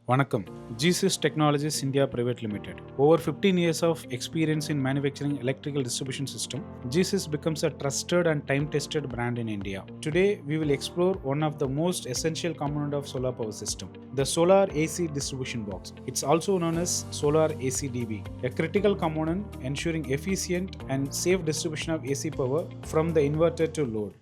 Vanakkam, GEESYS Technologies India Private Limited. Over 15 years of experience in manufacturing electrical distribution system, GEESYS becomes a trusted and time-tested brand in India. Today, we will explore one of the most essential component of solar power system, the Solar AC distribution box. It's also known as Solar ACDB, a critical component ensuring efficient and safe distribution of AC power from the inverter to load.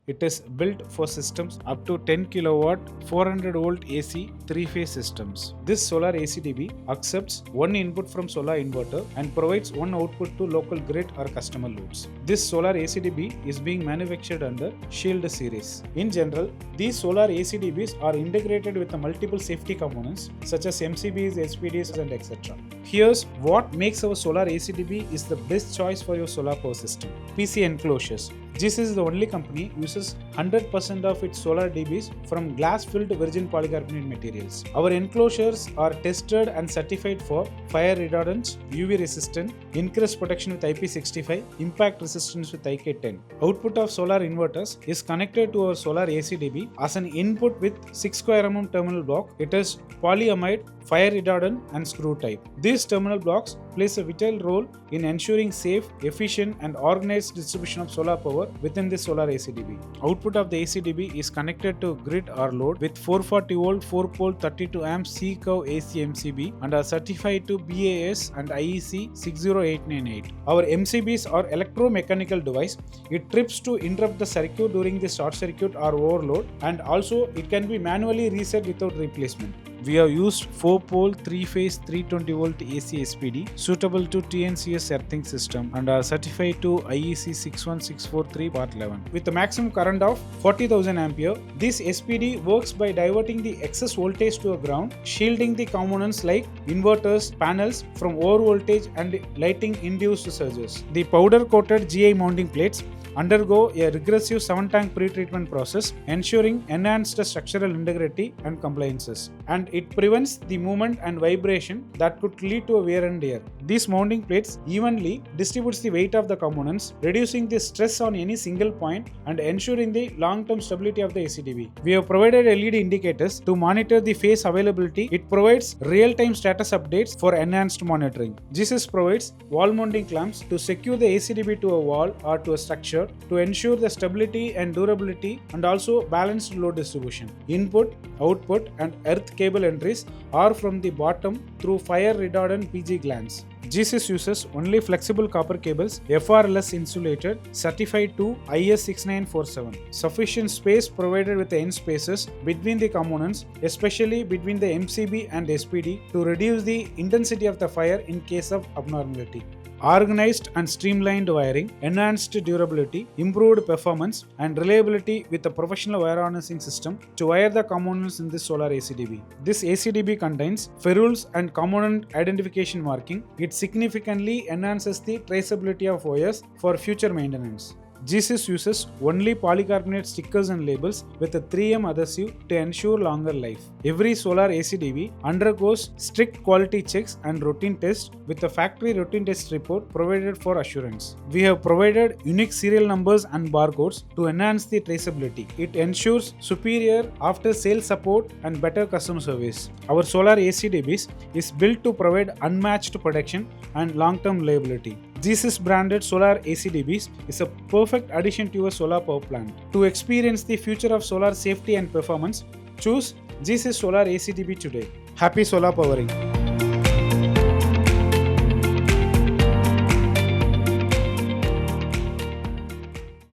It is built for systems up to 10 kW 400 volt AC 3-phase systems. This Solar ACDB accepts one input from solar inverter and provides one output to local grid or customer loads. This Solar ACDB is being manufactured under Shield series. In general, these Solar ACDBs are integrated with the multiple safety components such as MCBs, SPDs and etc. Here's what makes our Solar ACDB is the best choice for your solar power system. PC enclosures. GEESYS is the only company uses 100% of its solar DBs from glass-filled virgin polycarbonate materials. Our enclosures are tested and certified for fire retardance, UV resistant, increased protection with IP65, impact resistance with IK10. Output of solar inverters is connected to our solar ACDB as an input with 6 square mm terminal block. It is polyamide, fire retardant and screw type. These terminal blocks plays a vital role in ensuring safe, efficient and organized distribution of solar power within the solar ACDB. Output of the ACDB is connected to grid or load with 440 volt 4-pole 32 amp C-curve AC MCB and are certified to BAS and IEC 60898. Our MCBs are electromechanical device. It trips to interrupt the circuit during the short circuit or overload, and also it can be manually reset without replacement. We have used 4-pole 3-phase 320 volt AC SPD suitable to TNCS earthing system and are certified to IEC 61643 part 11. With a maximum current of 40,000 ampere, this SPD works by diverting the excess voltage to a ground, shielding the components like inverters, panels from over voltage and lighting induced surges. The powder coated GI mounting plates undergo a regressive 7-tank pre-treatment process, ensuring enhanced structural integrity and compliances. And it prevents the movement and vibration that could lead to a wear and tear. These mounting plates evenly distributes the weight of the components, reducing the stress on any single point and ensuring the long-term stability of the ACDB. We have provided LED indicators to monitor the phase availability. It provides real-time status updates for enhanced monitoring. GEESYS provides wall mounting clamps to secure the ACDB to a wall or to a structure to ensure the stability and durability and also balanced load distribution. Input, output and earth cable entries are from the bottom through fire retardant PG glands. GEESYS uses only flexible copper cables, FRLS insulated, certified to IS 6947. Sufficient space provided with the end spaces between the components, especially between the MCB and SPD, to reduce the intensity of the fire in case of abnormality. Organized and streamlined wiring, enhanced durability, improved performance and reliability with a professional wire harnessing system to wire the components in this solar ACDB. This ACDB contains ferrules and component identification marking. It significantly enhances the traceability of wires for future maintenance. GEESYS uses only polycarbonate stickers and labels with a 3M adhesive to ensure longer life. Every solar ACDB undergoes strict quality checks and routine tests with a factory routine test report provided for assurance. We have provided unique serial numbers and barcodes to enhance the traceability. It ensures superior after-sale support and better customer service. Our solar ACDBs is built to provide unmatched protection and long-term reliability. GEESYS branded solar ACDBs is a perfect addition to your solar power plant. To experience the future of solar safety and performance, choose GEESYS Solar ACDB today. Happy solar powering!